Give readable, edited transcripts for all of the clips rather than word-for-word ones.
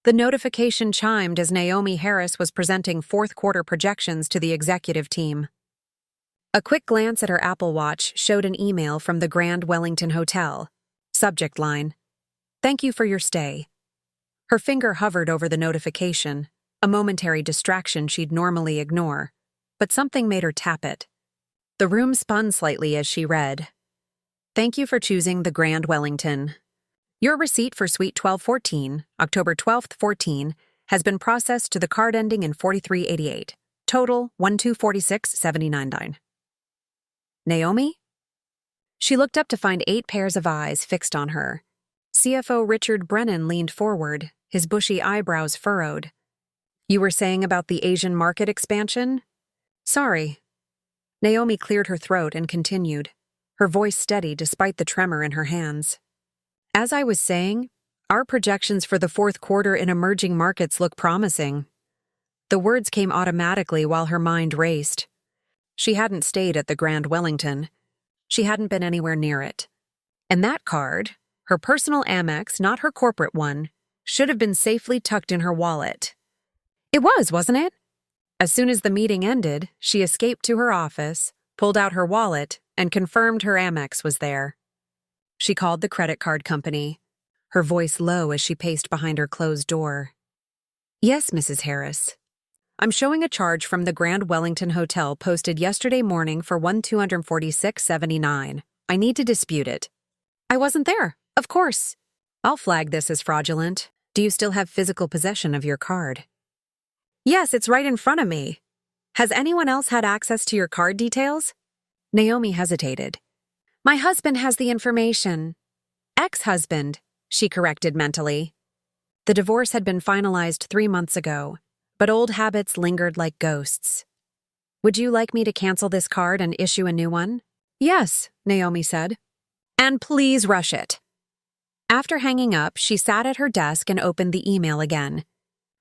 The notification chimed as Naomi Harris was presenting fourth quarter projections to the executive team. A quick glance at her Apple Watch showed an email from the Grand Wellington Hotel. Subject line: "Thank you for your stay." Her finger hovered over the notification, a momentary distraction she'd normally ignore, but something made her tap it. The room spun slightly as she read, "Thank you for choosing the Grand Wellington. Your receipt for Suite 1214, October 12th, 14, has been processed to the card ending in 4388. Total 1246.79. Naomi? She looked up to find 8 pairs of eyes fixed on her. CFO Richard Brennan leaned forward, his bushy eyebrows furrowed. "You were saying about the Asian market expansion?" "Sorry." Naomi cleared her throat and continued, her voice steady despite the tremor in her hands. "As I was saying, our projections for the fourth quarter in emerging markets look promising." The words came automatically while her mind raced. She hadn't stayed at the Grand Wellington. She hadn't been anywhere near it. And that card, her personal Amex, not her corporate one, should have been safely tucked in her wallet. It was, wasn't it? As soon as the meeting ended, she escaped to her office, pulled out her wallet, and confirmed her Amex was there. She called the credit card company, her voice low as she paced behind her closed door. "Yes, Mrs. Harris. I'm showing a charge from the Grand Wellington Hotel posted yesterday morning for $1,246.79. I need to dispute it." "I wasn't there. Of course." "I'll flag this as fraudulent. Do you still have physical possession of your card?" "Yes, it's right in front of me. Has anyone else had access to your card details?" Naomi hesitated. "My husband has the information." "Ex-husband," she corrected mentally. The divorce had been finalized 3 months ago, but old habits lingered like ghosts. "Would you like me to cancel this card and issue a new one?" "Yes," Naomi said. "And please rush it." After hanging up, she sat at her desk and opened the email again.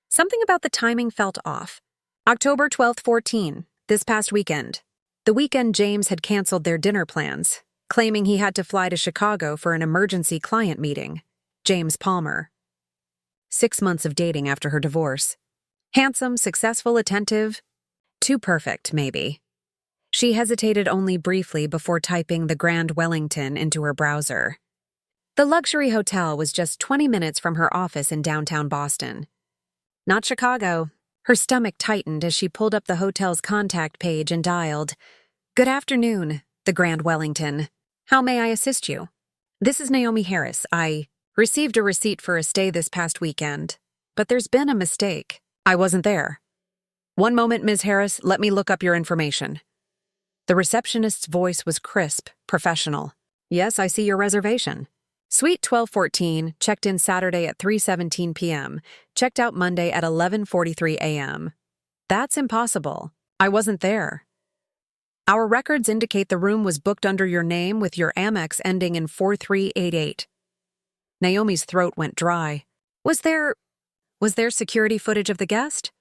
Something about the timing felt off. October 12th, 14, this past weekend. The weekend James had canceled their dinner plans, claiming he had to fly to Chicago for an emergency client meeting. James Palmer. 6 months of dating after her divorce. Handsome, successful, attentive. Too perfect, maybe. She hesitated only briefly before typing the Grand Wellington into her browser. The luxury hotel was just 20 minutes from her office in downtown Boston. Not Chicago. Her stomach tightened as she pulled up the hotel's contact page and dialed, "Good afternoon, the Grand Wellington. How may I assist you? This is Naomi Harris. I received a receipt for a stay this past weekend, but there's been a mistake. I wasn't there." "One moment, Ms. Harris. Let me look up your information." The receptionist's voice was crisp, professional. "Yes, I see your reservation. Suite 1214, checked in Saturday at 3:17 p.m., checked out Monday at 11:43 a.m. That's impossible. I wasn't there. Our records indicate the room was booked under your name with your Amex ending in 4388. Naomi's throat went dry. Was there security footage of the guest?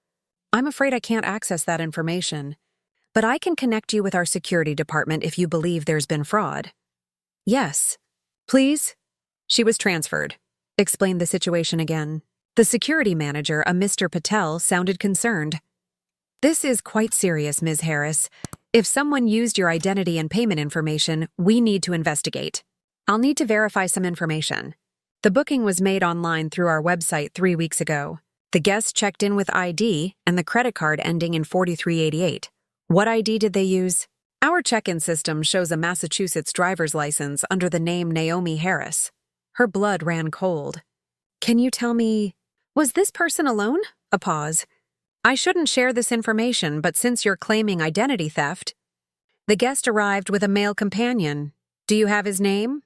I'm afraid I can't access that information, but I can connect you with our security department if you believe there's been fraud. Yes. Please? She was transferred. Explained the situation again. The security manager, a Mr. Patel, sounded concerned. This is quite serious, Ms. Harris. If someone used your identity and payment information, we need to investigate. I'll need to verify some information. The booking was made online through our website 3 weeks ago. The guest checked in with ID and the credit card ending in 4388. What ID did they use? Our check-in system shows a Massachusetts driver's license under the name Naomi Harris. Her blood ran cold. Can you tell me, was this person alone? A pause. I shouldn't share this information, but since you're claiming identity theft, the guest arrived with a male companion. Do you have his name?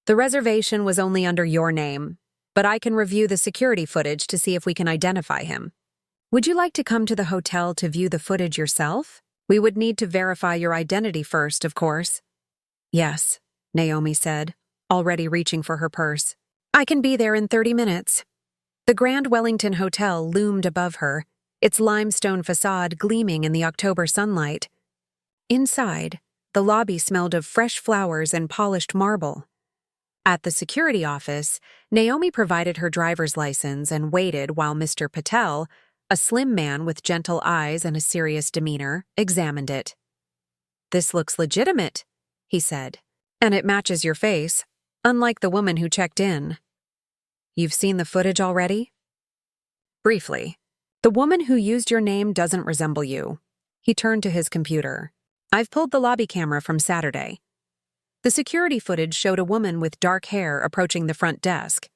The reservation was only under your name, but I can review the security footage to see if we can identify him. Would you like to come to the hotel to view the footage yourself? We would need to verify your identity first, of course. Yes, Naomi said, already reaching for her purse. I can be there in 30 minutes. The Grand Wellington Hotel loomed above her, its limestone facade gleaming in the October sunlight. Inside, the lobby smelled of fresh flowers and polished marble. At the security office, Naomi provided her driver's license and waited while Mr. Patel, a slim man with gentle eyes and a serious demeanor, examined it. "This looks legitimate," he said, "and it matches your face, unlike the woman who checked in." "You've seen the footage already?" "Briefly. The woman who used your name doesn't resemble you." He turned to his computer. "I've pulled the lobby camera from Saturday." The security footage showed a woman with dark hair approaching the front desk.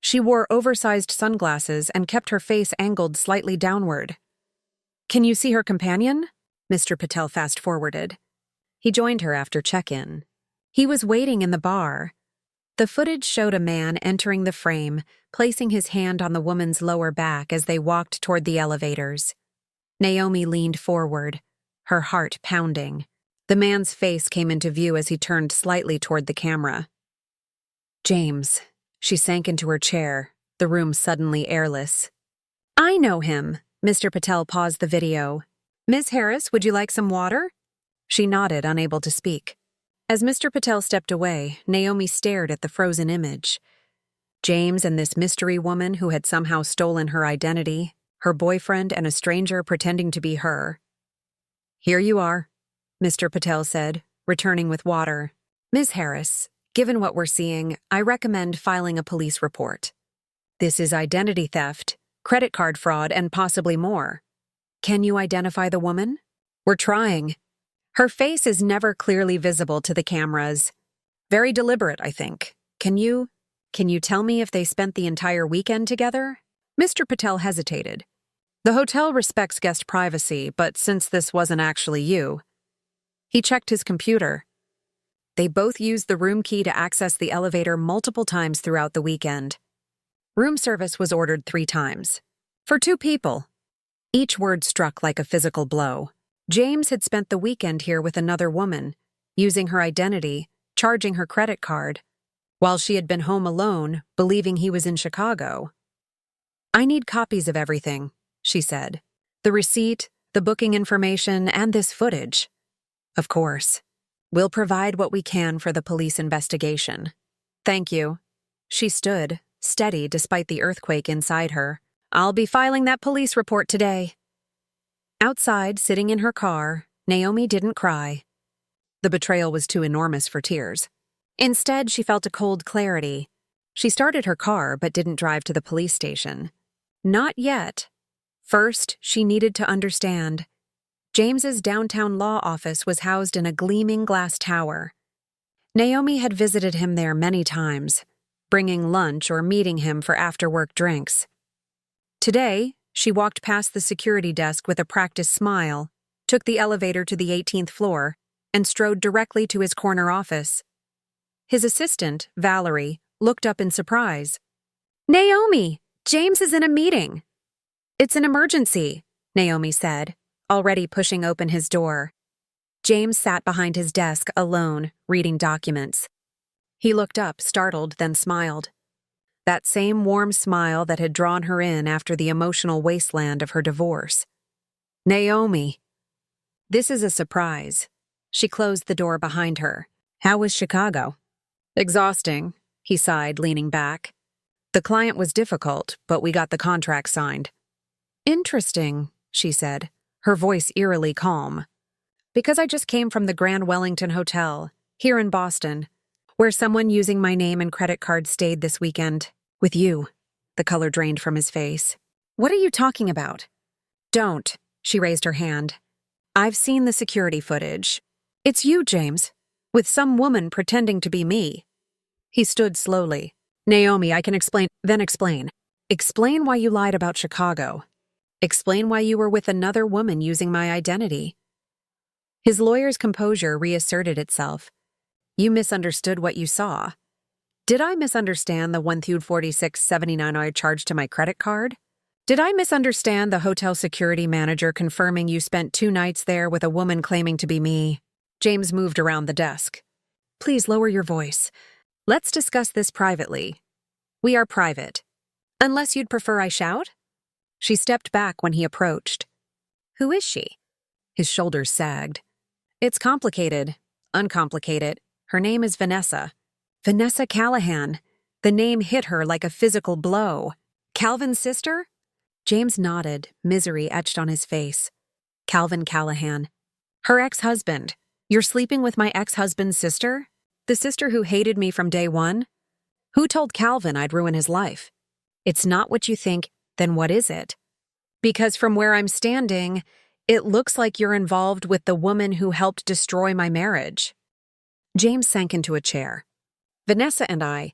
She wore oversized sunglasses and kept her face angled slightly downward. "Can you see her companion?" Mr. Patel fast-forwarded. He joined her after check-in. He was waiting in the bar. The footage showed a man entering the frame, placing his hand on the woman's lower back as they walked toward the elevators. Naomi leaned forward, her heart pounding. The man's face came into view as he turned slightly toward the camera. "James." She sank into her chair, the room suddenly airless. "I know him." Mr. Patel paused the video. "Ms. Harris, would you like some water?" She nodded, unable to speak. As Mr. Patel stepped away, Naomi stared at the frozen image. James and this mystery woman who had somehow stolen her identity, her boyfriend and a stranger pretending to be her. "Here you are," Mr. Patel said, returning with water. "Ms. Harris, given what we're seeing, I recommend filing a police report. This is identity theft, credit card fraud, and possibly more. Can you identify the woman?" "We're trying. Her face is never clearly visible to the cameras. Very deliberate, I think. Can you tell me if they spent the entire weekend together?" Mr. Patel hesitated. "The hotel respects guest privacy, but since this wasn't actually you..." He checked his computer. They both used the room key to access the elevator multiple times throughout the weekend. Room service was ordered 3 times. For 2 people. Each word struck like a physical blow. James had spent the weekend here with another woman, using her identity, charging her credit card, while she had been home alone, believing he was in Chicago. "I need copies of everything," she said. "The receipt, the booking information, and this footage." "Of course. We'll provide what we can for the police investigation." "Thank you." She stood, steady despite the earthquake inside her. "I'll be filing that police report today." Outside, sitting in her car, Naomi didn't cry. The betrayal was too enormous for tears. Instead, she felt a cold clarity. She started her car but didn't drive to the police station. Not yet. First, she needed to understand. James's downtown law office was housed in a gleaming glass tower. Naomi had visited him there many times, bringing lunch or meeting him for after-work drinks. Today, she walked past the security desk with a practiced smile, took the elevator to the 18th floor, and strode directly to his corner office. His assistant, Valerie, looked up in surprise. "Naomi, James is in a meeting." "It's an emergency," Naomi said, already pushing open his door. James sat behind his desk alone, reading documents. He looked up, startled, then smiled. That same warm smile that had drawn her in after the emotional wasteland of her divorce. "Naomi." "This is a surprise." She closed the door behind her. "How was Chicago?" "Exhausting," he sighed, leaning back. "The client was difficult, but we got the contract signed." "Interesting," she said, her voice eerily calm. "Because I just came from the Grand Wellington Hotel, here in Boston, where someone using my name and credit card stayed this weekend. With you." The color drained from his face. "What are you talking about?" "Don't," she raised her hand. "I've seen the security footage. It's you, James, with some woman pretending to be me." He stood slowly. "Naomi, I can explain." "Then explain. Explain why you lied about Chicago. Explain why you were with another woman using my identity." His lawyer's composure reasserted itself. "You misunderstood what you saw." "Did I misunderstand the $146.79 I charged to my credit card? Did I misunderstand the hotel security manager confirming you spent 2 nights there with a woman claiming to be me?" James moved around the desk. "Please lower your voice. Let's discuss this privately." "We are private. Unless you'd prefer I shout?" She stepped back when he approached. "Who is she?" His shoulders sagged. "It's complicated. Uncomplicated. Her name is Vanessa." Vanessa Callahan. The name hit her like a physical blow. Calvin's sister? James nodded, misery etched on his face. Calvin Callahan. Her ex-husband. You're sleeping with my ex-husband's sister? The sister who hated me from day one? Who told Calvin I'd ruin his life? It's not what you think, then what is it? Because from where I'm standing, it looks like you're involved with the woman who helped destroy my marriage. James sank into a chair. Vanessa and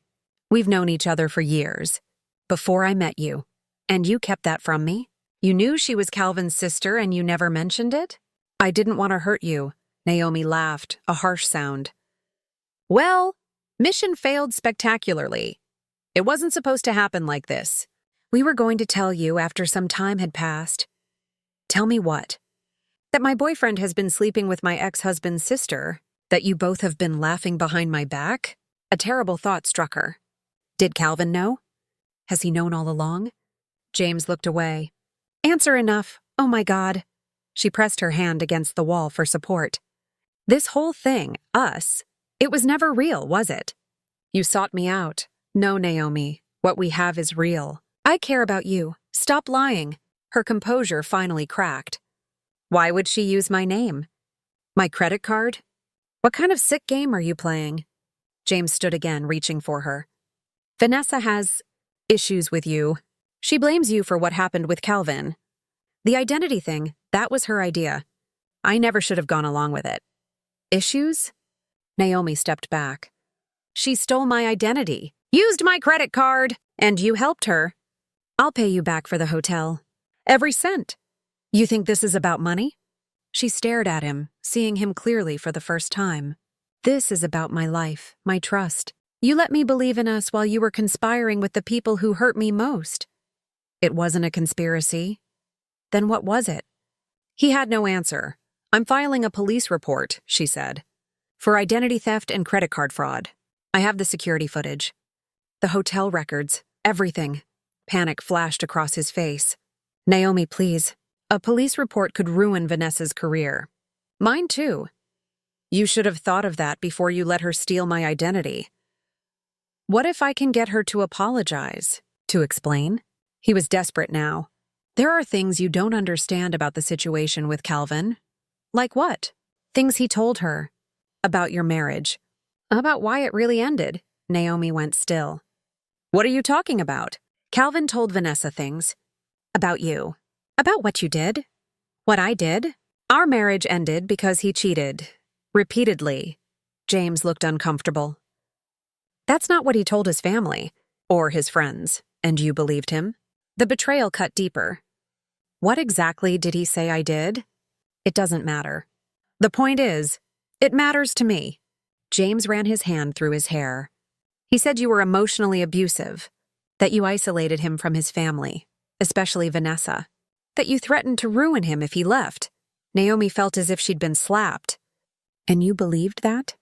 we've known each other for years. Before I met you. And you kept that from me? You knew she was Calvin's sister and you never mentioned it? I didn't want to hurt you. Naomi laughed, a harsh sound. Well, mission failed spectacularly. It wasn't supposed to happen like this. We were going to tell you after some time had passed. Tell me what? That my boyfriend has been sleeping with my ex-husband's sister. That you both have been laughing behind my back? A terrible thought struck her. Did Calvin know? Has he known all along? James looked away. Answer enough. Oh my God. She pressed her hand against the wall for support. This whole thing, us, it was never real, was it? You sought me out. No, Naomi, what we have is real. I care about you. Stop lying. Her composure finally cracked. Why would she use my name? My credit card? What kind of sick game are you playing? James stood again, reaching for her. Vanessa has issues with you. She blames you for what happened with Calvin. The identity thing, that was her idea. I never should have gone along with it. Issues? Naomi stepped back. She stole my identity, used my credit card, and you helped her. I'll pay you back for the hotel. Every cent. You think this is about money? She stared at him, seeing him clearly for the first time. This is about my life, my trust. You let me believe in us while you were conspiring with the people who hurt me most. It wasn't a conspiracy. Then what was it? He had no answer. I'm filing a police report, she said, for identity theft and credit card fraud. I have the security footage. The hotel records, everything. Panic flashed across his face. Naomi, please. A police report could ruin Vanessa's career. Mine too. You should have thought of that before you let her steal my identity. What if I can get her to apologize? To explain? He was desperate now. There are things you don't understand about the situation with Calvin. Like what? Things he told her. About your marriage. About why it really ended. Naomi went still. What are you talking about? Calvin told Vanessa things. About you. About what you did. What I did. Our marriage ended because he cheated. Repeatedly. James looked uncomfortable. That's not what he told his family. Or his friends. And you believed him? The betrayal cut deeper. What exactly did he say I did? It doesn't matter. The point is, it matters to me. James ran his hand through his hair. He said you were emotionally abusive, that you isolated him from his family, especially Vanessa, that you threatened to ruin him if he left. Naomi felt as if she'd been slapped. And you believed that?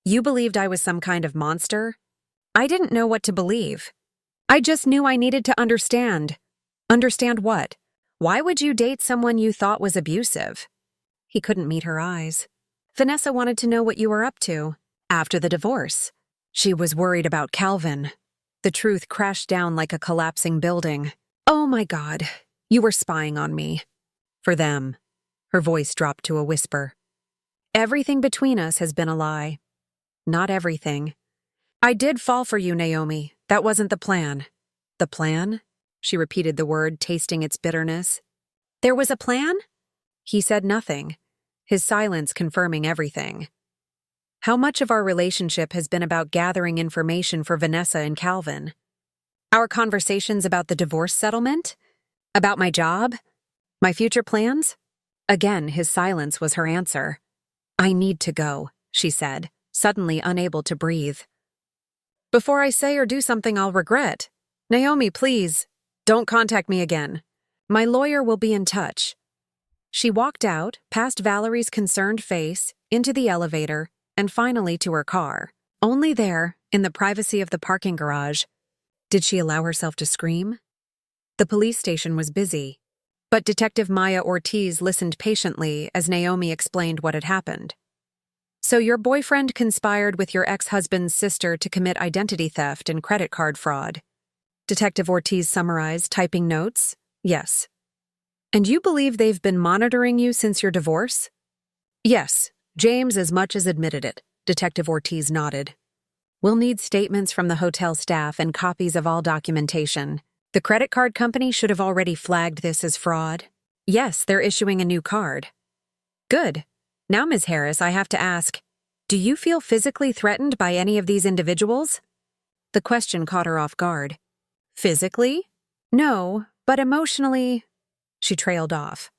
You believed I was some kind of monster? I didn't know what to believe. I just knew I needed to understand. Understand what? Why would you date someone you thought was abusive? He couldn't meet her eyes. Vanessa wanted to know what you were up to after the divorce. She was worried about Calvin. The truth crashed down like a collapsing building. Oh my God, you were spying on me. For them. Her voice dropped to a whisper. Everything between us has been a lie. Not everything. I did fall for you, Naomi. That wasn't the plan. The plan? She repeated the word, tasting its bitterness. There was a plan? He said nothing, his silence confirming everything. How much of our relationship has been about gathering information for Vanessa and Calvin? Our conversations about the divorce settlement? About my job? My future plans? Again, his silence was her answer. I need to go, she said, suddenly unable to breathe. Before I say or do something I'll regret, Naomi, please, don't contact me again. My lawyer will be in touch. She walked out, past Valerie's concerned face, into the elevator, and finally to her car. Only there, in the privacy of the parking garage, did she allow herself to scream. The police station was busy, but Detective Maya Ortiz listened patiently as Naomi explained what had happened. So your boyfriend conspired with your ex-husband's sister to commit identity theft and credit card fraud. Detective Ortiz summarized, typing notes. Yes. And you believe they've been monitoring you since your divorce? Yes. James as much as admitted it. Detective Ortiz nodded. We'll need statements from the hotel staff and copies of all documentation. The credit card company should have already flagged this as fraud. Yes, they're issuing a new card. Good. Now, Ms. Harris, I have to ask, do you feel physically threatened by any of these individuals? The question caught her off guard. Physically? No, but emotionally. She trailed off.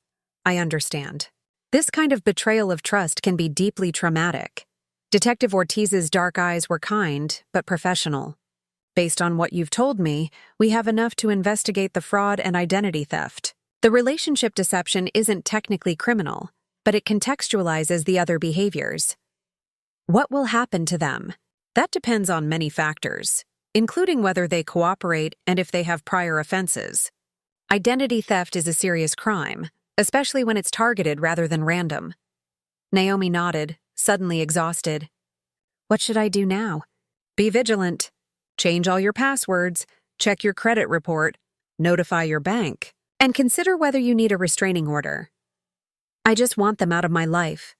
I understand. This kind of betrayal of trust can be deeply traumatic. Detective Ortiz's dark eyes were kind, but professional. Based on what you've told me, we have enough to investigate the fraud and identity theft. The relationship deception isn't technically criminal, but it contextualizes the other behaviors. What will happen to them? That depends on many factors, including whether they cooperate and if they have prior offenses. Identity theft is a serious crime, especially when it's targeted rather than random. Naomi nodded, suddenly exhausted. What should I do now? Be vigilant. Change all your passwords, check your credit report, notify your bank, and consider whether you need a restraining order. I just want them out of my life.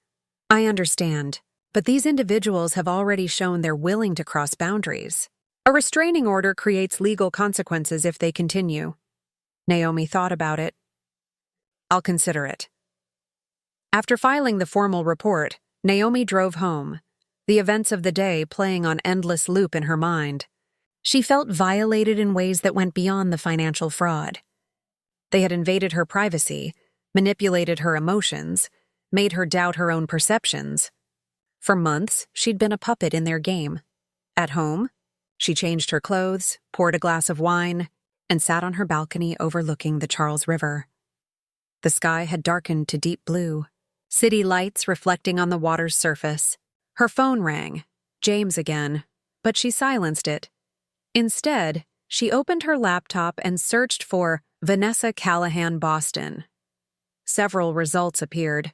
I understand, but these individuals have already shown they're willing to cross boundaries. A restraining order creates legal consequences if they continue. Naomi thought about it. I'll consider it. After filing the formal report, Naomi drove home, the events of the day playing on endless loop in her mind. She felt violated in ways that went beyond the financial fraud. They had invaded her privacy, manipulated her emotions, made her doubt her own perceptions. For months, she'd been a puppet in their game. At home, she changed her clothes, poured a glass of wine, and sat on her balcony overlooking the Charles River. The sky had darkened to deep blue, city lights reflecting on the water's surface. Her phone rang, James again, but she silenced it. Instead, she opened her laptop and searched for Vanessa Callahan Boston. Several results appeared.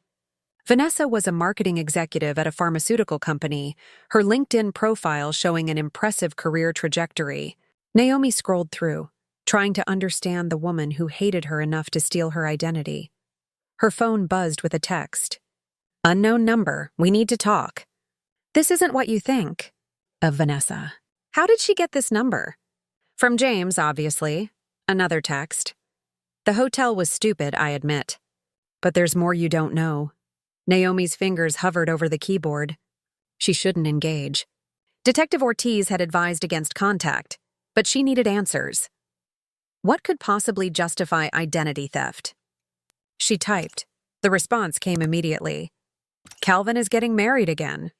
Vanessa was a marketing executive at a pharmaceutical company, her LinkedIn profile showing an impressive career trajectory. Naomi scrolled through, trying to understand the woman who hated her enough to steal her identity. Her phone buzzed with a text. Unknown number, we need to talk. This isn't what you think. Of Vanessa. How did she get this number? From James, obviously. Another text. The hotel was stupid, I admit. But there's more you don't know. Naomi's fingers hovered over the keyboard. She shouldn't engage. Detective Ortiz had advised against contact, but she needed answers. What could possibly justify identity theft? She typed. The response came immediately. Calvin is getting married again.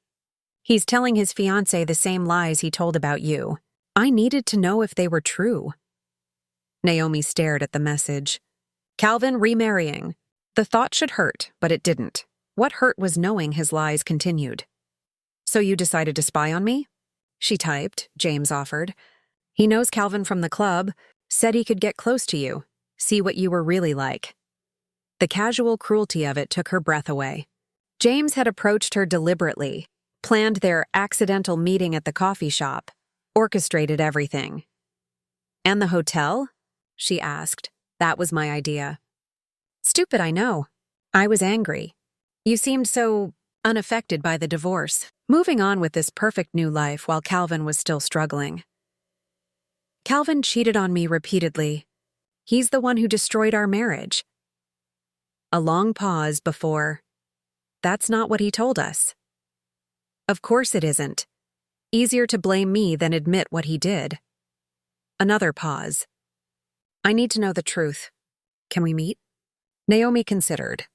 He's telling his fiancée the same lies he told about you. I needed to know if they were true. Naomi stared at the message. Calvin remarrying. The thought should hurt, but it didn't. What hurt was knowing his lies continued. So you decided to spy on me? She typed, James offered. He knows Calvin from the club, said he could get close to you, see what you were really like. The casual cruelty of it took her breath away. James had approached her deliberately, planned their accidental meeting at the coffee shop, orchestrated everything. And the hotel? She asked. That was my idea. Stupid, I know. I was angry. You seemed so unaffected by the divorce, moving on with this perfect new life while Calvin was still struggling. Calvin cheated on me repeatedly. He's the one who destroyed our marriage. A long pause before, that's not what he told us. Of course it isn't. Easier to blame me than admit what he did. Another pause. I need to know the truth. Can we meet? Naomi considered.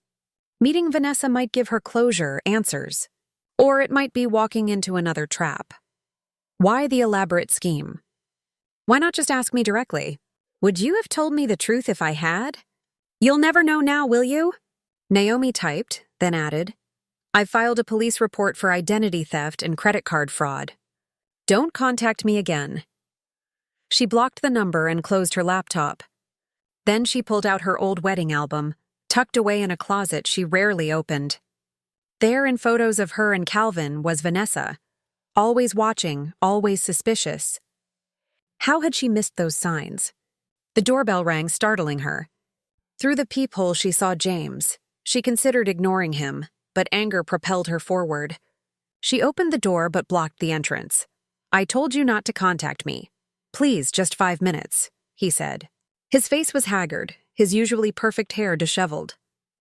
Meeting Vanessa might give her closure, answers. Or it might be walking into another trap. Why the elaborate scheme? Why not just ask me directly? Would you have told me the truth if I had? You'll never know now, will you? Naomi typed, then added, I've filed a police report for identity theft and credit card fraud. Don't contact me again. She blocked the number and closed her laptop. Then she pulled out her old wedding album, tucked away in a closet she rarely opened. There in photos of her and Calvin was Vanessa, always watching, always suspicious. How had she missed those signs? The doorbell rang, startling her. Through the peephole she saw James. She considered ignoring him, but anger propelled her forward. She opened the door but blocked the entrance. "I told you not to contact me. Please, just 5 minutes," he said. His face was haggard, his usually perfect hair disheveled.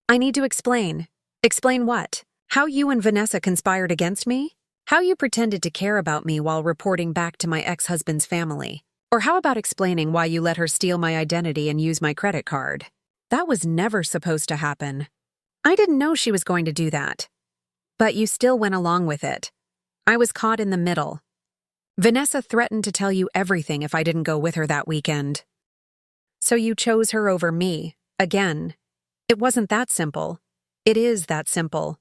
"I need to explain." "Explain what? How you and Vanessa conspired against me? How you pretended to care about me while reporting back to my ex-husband's family? Or how about explaining why you let her steal my identity and use my credit card? That was never supposed to happen. I didn't know she was going to do that. But you still went along with it. I was caught in the middle. Vanessa threatened to tell you everything if I didn't go with her that weekend. So you chose her over me, again. It wasn't that simple. It is that simple."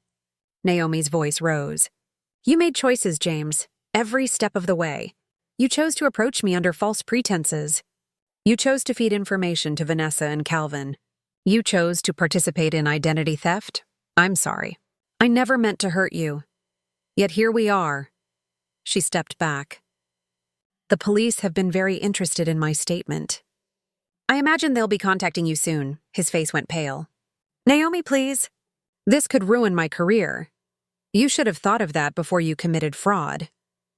Naomi's voice rose. "You made choices, James, every step of the way. You chose to approach me under false pretenses. You chose to feed information to Vanessa and Calvin. You chose to participate in identity theft. I'm sorry. I never meant to hurt you. Yet here we are." She stepped back. "The police have been very interested in my statement. I imagine they'll be contacting you soon." His face went pale. "Naomi, please. This could ruin my career. You should have thought of that before you committed fraud."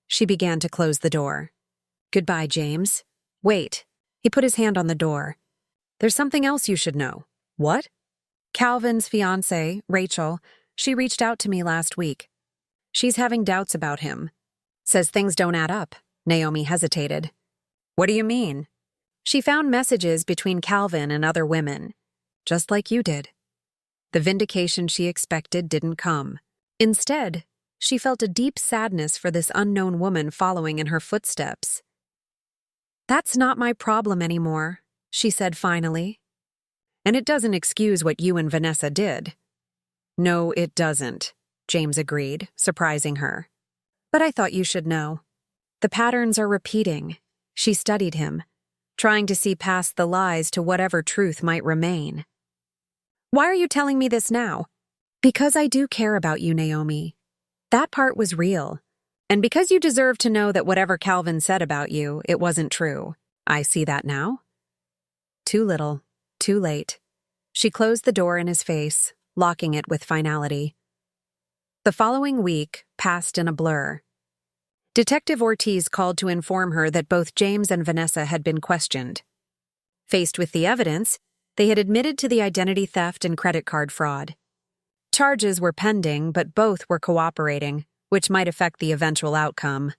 She began to close the door. "Goodbye, James. Wait." He put his hand on the door. "There's something else you should know." "What?" "Calvin's fiancée, Rachel, she reached out to me last week. She's having doubts about him. Says things don't add up." Naomi hesitated. "What do you mean?" "She found messages between Calvin and other women, just like you did." The vindication she expected didn't come. Instead, she felt a deep sadness for this unknown woman following in her footsteps. "That's not my problem anymore," she said finally. "And it doesn't excuse what you and Vanessa did." "No, it doesn't," James agreed, surprising her. "But I thought you should know. The patterns are repeating." She studied him, trying to see past the lies to whatever truth might remain. "Why are you telling me this now?" "Because I do care about you, Naomi. That part was real. And because you deserve to know that whatever Calvin said about you, it wasn't true. I see that now." Too little, too late. She closed the door in his face, locking it with finality. The following week passed in a blur. Detective Ortiz called to inform her that both James and Vanessa had been questioned. Faced with the evidence, they had admitted to the identity theft and credit card fraud. Charges were pending, but both were cooperating, which might affect the eventual outcome.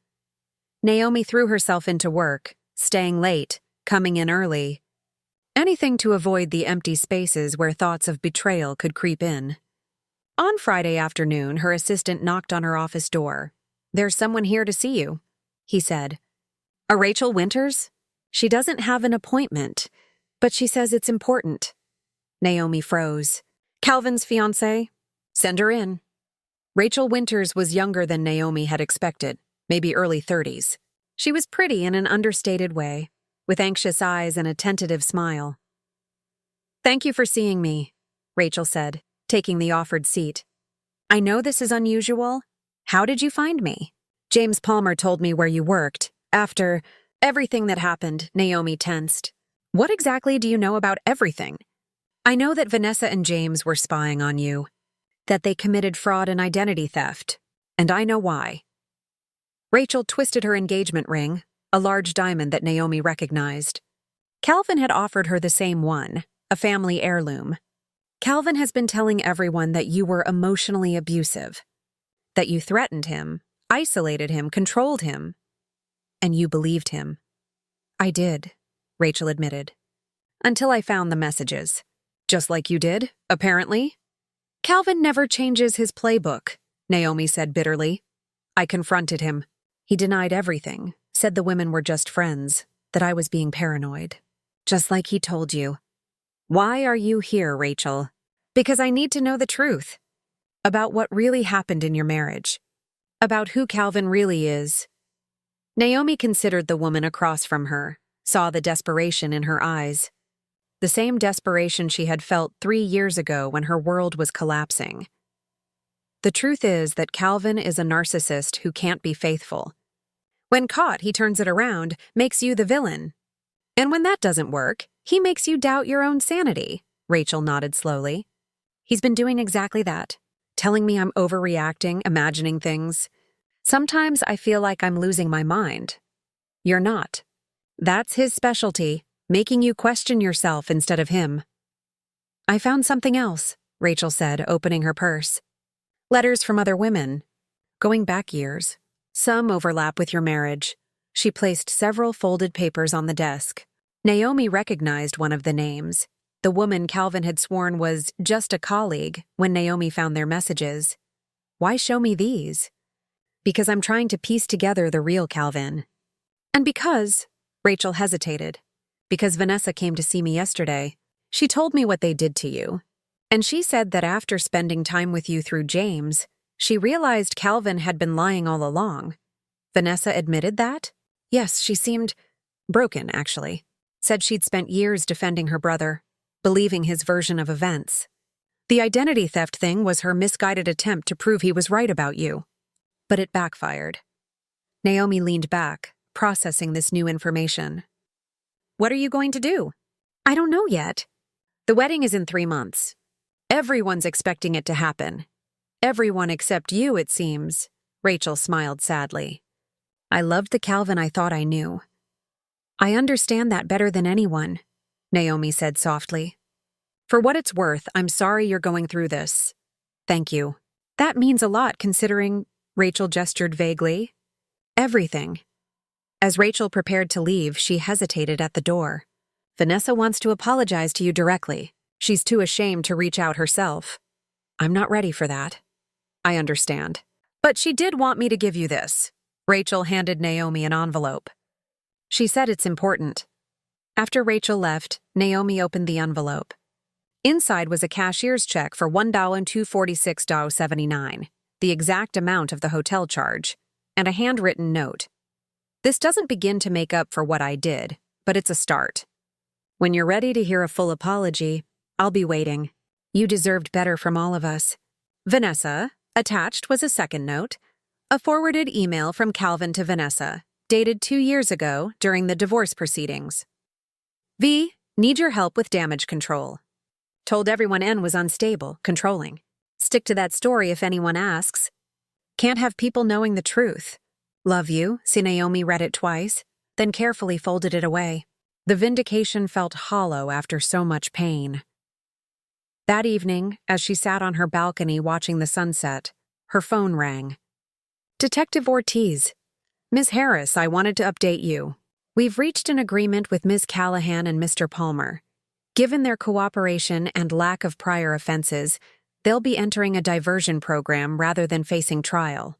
Naomi threw herself into work, staying late, coming in early. Anything to avoid the empty spaces where thoughts of betrayal could creep in. On Friday afternoon, her assistant knocked on her office door. "There's someone here to see you," he said. "A Rachel Winters? She doesn't have an appointment, but she says it's important." Naomi froze. "Calvin's fiancée? Send her in." Rachel Winters was younger than Naomi had expected, maybe early 30s. She was pretty in an understated way, with anxious eyes and a tentative smile. "Thank you for seeing me," Rachel said, taking the offered seat. "I know this is unusual. How did you find me?" "James Palmer told me where you worked. After everything that happened," Naomi tensed. "What exactly do you know about everything?" "I know that Vanessa and James were spying on you, that they committed fraud and identity theft, and I know why." Rachel twisted her engagement ring, a large diamond that Naomi recognized. Calvin had offered her the same one, a family heirloom. "Calvin has been telling everyone that you were emotionally abusive, that you threatened him, isolated him, controlled him, and you believed him." "I did," Rachel admitted, "until I found the messages." "Just like you did, apparently." "Calvin never changes his playbook," Naomi said bitterly. "I confronted him. He denied everything, said the women were just friends, that I was being paranoid. Just like he told you." "Why are you here, Rachel?" "Because I need to know the truth. About what really happened in your marriage. About who Calvin really is." Naomi considered the woman across from her, saw the desperation in her eyes. The same desperation she had felt 3 years ago when her world was collapsing. The truth is that Calvin is a narcissist who can't be faithful. When caught, he turns it around, makes you the villain. And when that doesn't work, he makes you doubt your own sanity. Rachel nodded slowly. He's been doing exactly that, telling me I'm overreacting, imagining things. Sometimes I feel like I'm losing my mind. You're not. That's his specialty, making you question yourself instead of him. I found something else, Rachel said, opening her purse. Letters from other women. Going back years. Some overlap with your marriage. She placed several folded papers on the desk. Naomi recognized one of the names. The woman Calvin had sworn was just a colleague when Naomi found their messages. Why show me these? Because I'm trying to piece together the real Calvin. And because, Rachel hesitated, because Vanessa came to see me yesterday. She told me what they did to you. And she said that after spending time with you through James, she realized Calvin had been lying all along. Vanessa admitted that? Yes, she seemed broken, actually. Said she'd spent years defending her brother, believing his version of events. The identity theft thing was her misguided attempt to prove he was right about you. But it backfired. Naomi leaned back, processing this new information. What are you going to do? I don't know yet. The wedding is in 3 months. Everyone's expecting it to happen. Everyone except you, it seems. Rachel smiled sadly. I loved the Calvin I thought I knew. I understand that better than anyone, Naomi said softly. For what it's worth, I'm sorry you're going through this. Thank you. That means a lot considering, Rachel gestured vaguely. Everything. As Rachel prepared to leave, she hesitated at the door. Vanessa wants to apologize to you directly. She's too ashamed to reach out herself. I'm not ready for that. I understand. But she did want me to give you this. Rachel handed Naomi an envelope. She said it's important. After Rachel left, Naomi opened the envelope. Inside was a cashier's check for $1,246.79, the exact amount of the hotel charge, and a handwritten note. This doesn't begin to make up for what I did, but it's a start. When you're ready to hear a full apology, I'll be waiting. You deserved better from all of us. Vanessa. Attached was a second note, a forwarded email from Calvin to Vanessa, dated 2 years ago during the divorce proceedings. V. Need your help with damage control. Told everyone N was unstable, controlling. Stick to that story if anyone asks. Can't have people knowing the truth. Love you. See, Naomi read it twice, then carefully folded it away. The vindication felt hollow after so much pain. That evening, as she sat on her balcony watching the sunset, her phone rang. Detective Ortiz. Ms. Harris, I wanted to update you. We've reached an agreement with Ms. Callahan and Mr. Palmer. Given their cooperation and lack of prior offenses, they'll be entering a diversion program rather than facing trial.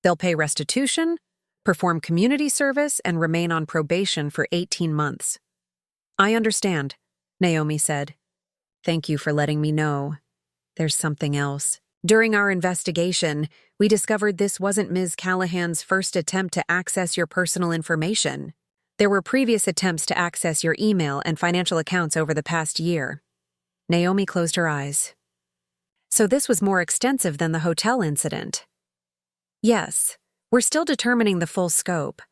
They'll pay restitution, perform community service, and remain on probation for 18 months. I understand, Naomi said. Thank you for letting me know. There's something else. During our investigation, we discovered this wasn't Ms. Callahan's first attempt to access your personal information. There were previous attempts to access your email and financial accounts over the past year. Naomi closed her eyes. So this was more extensive than the hotel incident. Yes, we're still determining the full scope.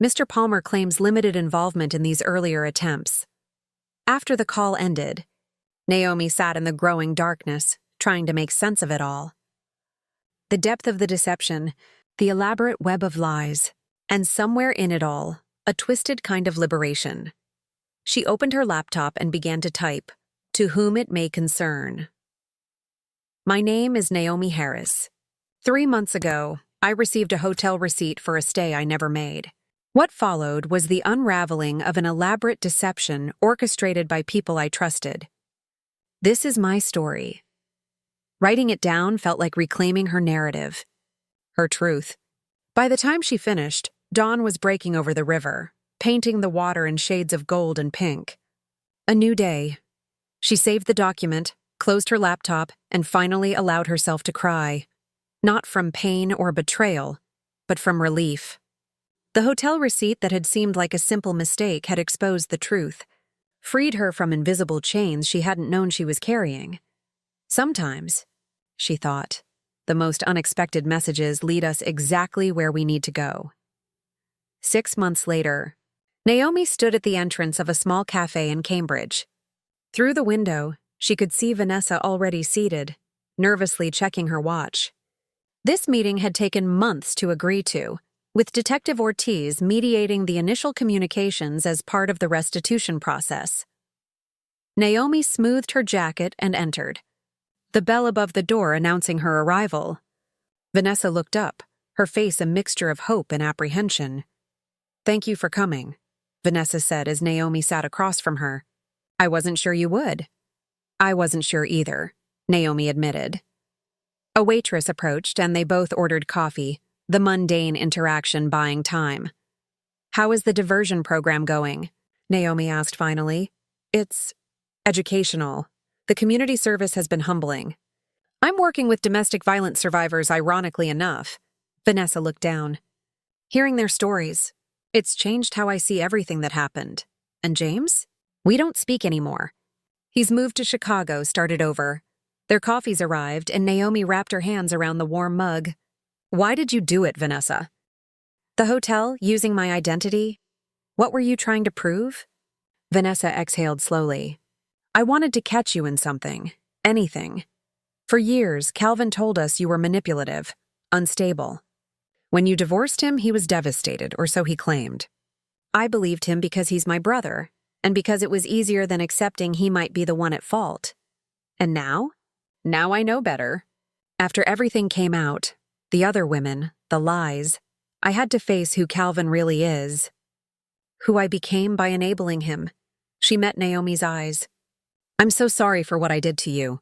Mr. Palmer claims limited involvement in these earlier attempts. After the call ended, Naomi sat in the growing darkness, trying to make sense of it all. The depth of the deception, the elaborate web of lies, and somewhere in it all, a twisted kind of liberation. She opened her laptop and began to type, "To whom it may concern." My name is Naomi Harris. 3 months ago, I received a hotel receipt for a stay I never made. What followed was the unraveling of an elaborate deception orchestrated by people I trusted. This is my story. Writing it down felt like reclaiming her narrative, her truth. By the time she finished, dawn was breaking over the river, painting the water in shades of gold and pink. A new day. She saved the document, closed her laptop, and finally allowed herself to cry. Not from pain or betrayal, but from relief. The hotel receipt that had seemed like a simple mistake had exposed the truth, freed her from invisible chains she hadn't known she was carrying. Sometimes, she thought, the most unexpected messages lead us exactly where we need to go. 6 months later, Naomi stood at the entrance of a small cafe in Cambridge. Through the window, she could see Vanessa already seated, nervously checking her watch. This meeting had taken months to agree to, with Detective Ortiz mediating the initial communications as part of the restitution process. Naomi smoothed her jacket and entered, the bell above the door announcing her arrival. Vanessa looked up, her face a mixture of hope and apprehension. "Thank you for coming," Vanessa said as Naomi sat across from her. "I wasn't sure you would." "I wasn't sure either," Naomi admitted. A waitress approached and they both ordered coffee, the mundane interaction buying time. "How is the diversion program going?" Naomi asked finally. "It's educational. The community service has been humbling. I'm working with domestic violence survivors, ironically enough." Vanessa looked down. "Hearing their stories, it's changed how I see everything that happened. And James? We don't speak anymore. He's moved to Chicago, started over." Their coffees arrived, and Naomi wrapped her hands around the warm mug. "Why did you do it, Vanessa?" "The hotel, using my identity. What were you trying to prove?" Vanessa exhaled slowly. "I wanted to catch you in something. Anything. For years, Calvin told us you were manipulative, unstable. When you divorced him, he was devastated, or so he claimed. I believed him because he's my brother, and because it was easier than accepting he might be the one at fault. And now? Now I know better. After everything came out, the other women, the lies, I had to face who Calvin really is. Who I became by enabling him." She met Naomi's eyes. "I'm so sorry for what I did to you."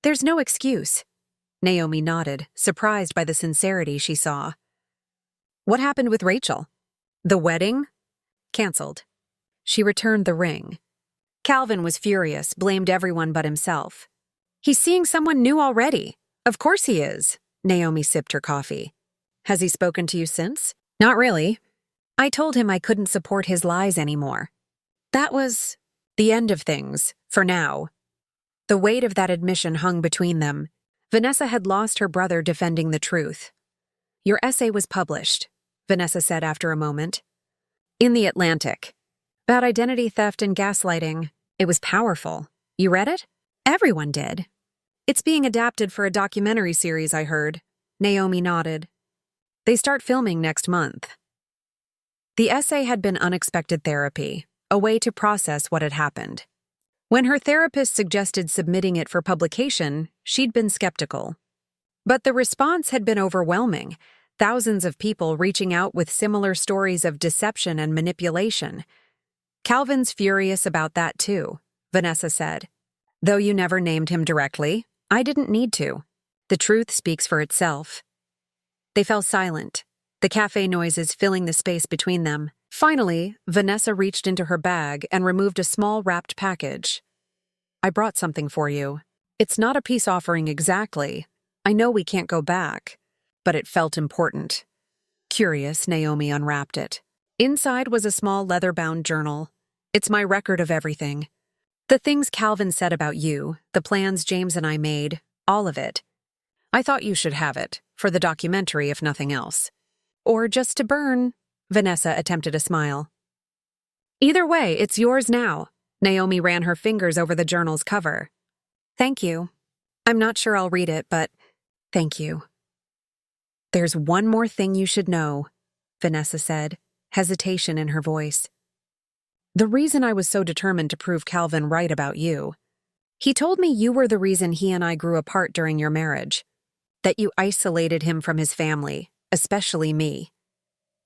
"There's no excuse." Naomi nodded, surprised by the sincerity she saw. "What happened with Rachel?" "The wedding?" "Canceled." She returned the ring. "Calvin was furious, blamed everyone but himself." "He's seeing someone new already." "Of course he is." Naomi sipped her coffee. "Has he spoken to you since?" "Not really. I told him I couldn't support his lies anymore. That was the end of things, for now." The weight of that admission hung between them. Vanessa had lost her brother defending the truth. "Your essay was published," Vanessa said after a moment. "In the Atlantic. About identity theft and gaslighting. It was powerful. You read it?" "Everyone did." "It's being adapted for a documentary series, I heard." Naomi nodded. "They start filming next month." The essay had been unexpected therapy, a way to process what had happened. When her therapist suggested submitting it for publication, she'd been skeptical. But the response had been overwhelming, thousands of people reaching out with similar stories of deception and manipulation. "Calvin's furious about that too," Vanessa said. "Though you never named him directly, I didn't need to. The truth speaks for itself." They fell silent, the cafe noises filling the space between them. Finally, Vanessa reached into her bag and removed a small wrapped package. "I brought something for you. It's not a peace offering exactly. I know we can't go back, but it felt important." Curious, Naomi unwrapped it. Inside was a small leather-bound journal. "It's my record of everything. The things Calvin said about you, the plans James and I made, all of it. I thought you should have it, for the documentary if nothing else. Or just to burn." Vanessa attempted a smile. "Either way, it's yours now." Naomi ran her fingers over the journal's cover. "Thank you. I'm not sure I'll read it, but thank you." "There's one more thing you should know," Vanessa said, hesitation in her voice. "The reason I was so determined to prove Calvin right about you. He told me you were the reason he and I grew apart during your marriage. That you isolated him from his family, especially me.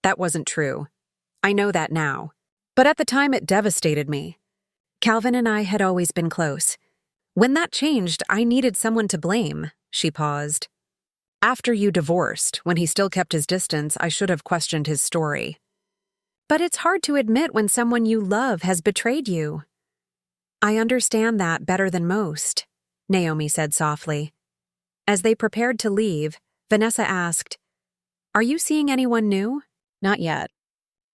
That wasn't true. I know that now. But at the time it devastated me. Calvin and I had always been close. When that changed, I needed someone to blame." She paused. "After you divorced, when he still kept his distance, I should have questioned his story." "But it's hard to admit when someone you love has betrayed you." "I understand that better than most," Naomi said softly. As they prepared to leave, Vanessa asked, "Are you seeing anyone new?" "Not yet.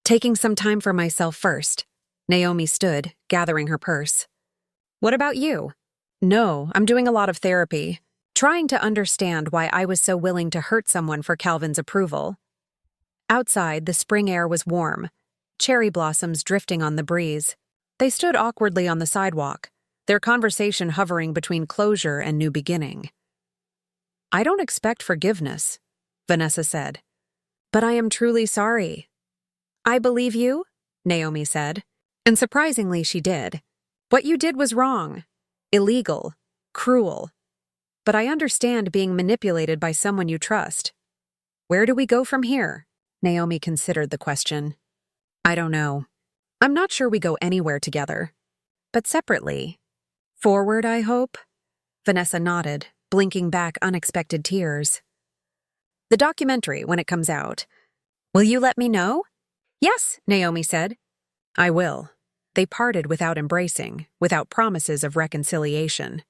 Taking some time for myself first." Naomi stood, gathering her purse. "What about you?" "No, I'm doing a lot of therapy. trying to understand why I was so willing to hurt someone for Calvin's approval. Outside, the spring air was warm, cherry blossoms drifting on the breeze. They stood awkwardly on the sidewalk, their conversation hovering between closure and new beginning. "I don't expect forgiveness," Vanessa said, "but I am truly sorry." "I believe you," Naomi said, and surprisingly she did. "What you did was wrong, illegal, cruel. But I understand being manipulated by someone you trust. Where do we go from here?" Naomi considered the question. "I don't know. I'm not sure we go anywhere together. But separately. Forward, I hope?" Vanessa nodded, blinking back unexpected tears. "The documentary, when it comes out. Will you let me know?" "Yes," Naomi said. "I will." They parted without embracing, without promises of reconciliation.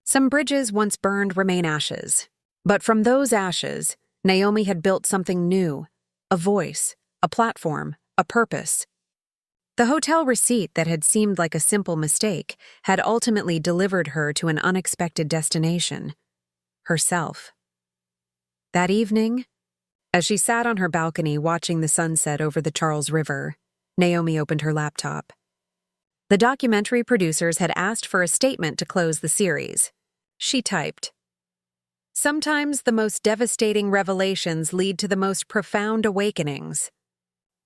Some bridges once burned remain ashes. But from those ashes, Naomi had built something new, a voice, a platform, a purpose. The hotel receipt that had seemed like a simple mistake had ultimately delivered her to an unexpected destination: herself. That evening, as she sat on her balcony watching the sunset over the Charles River, Naomi opened her laptop. The documentary producers had asked for a statement to close the series. She typed, "Sometimes the most devastating revelations lead to the most profound awakenings."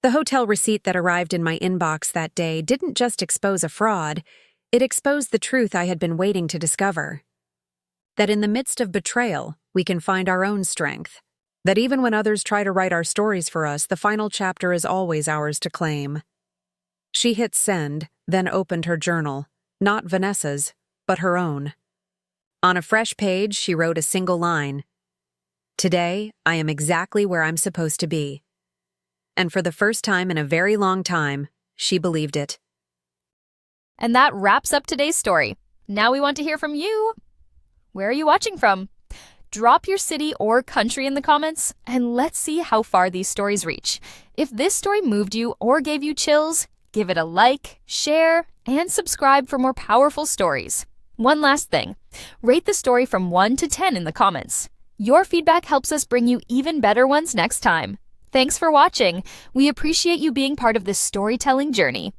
The hotel receipt that arrived in my inbox that day didn't just expose a fraud, it exposed the truth I had been waiting to discover. That in the midst of betrayal, we can find our own strength. That even when others try to write our stories for us, the final chapter is always ours to claim. She hit send, then opened her journal, not Vanessa's, but her own. On a fresh page, she wrote a single line: "Today, I am exactly where I'm supposed to be." And for the first time in a very long time, she believed it. And that wraps up today's story. Now we want to hear from you. Where are you watching from? Drop your city or country in the comments, and let's see how far these stories reach. If this story moved you or gave you chills, give it a like, share, and subscribe for more powerful stories. One last thing, rate the story from 1 to 10 in the comments. Your feedback helps us bring you even better ones next time. Thanks for watching. We appreciate you being part of this storytelling journey.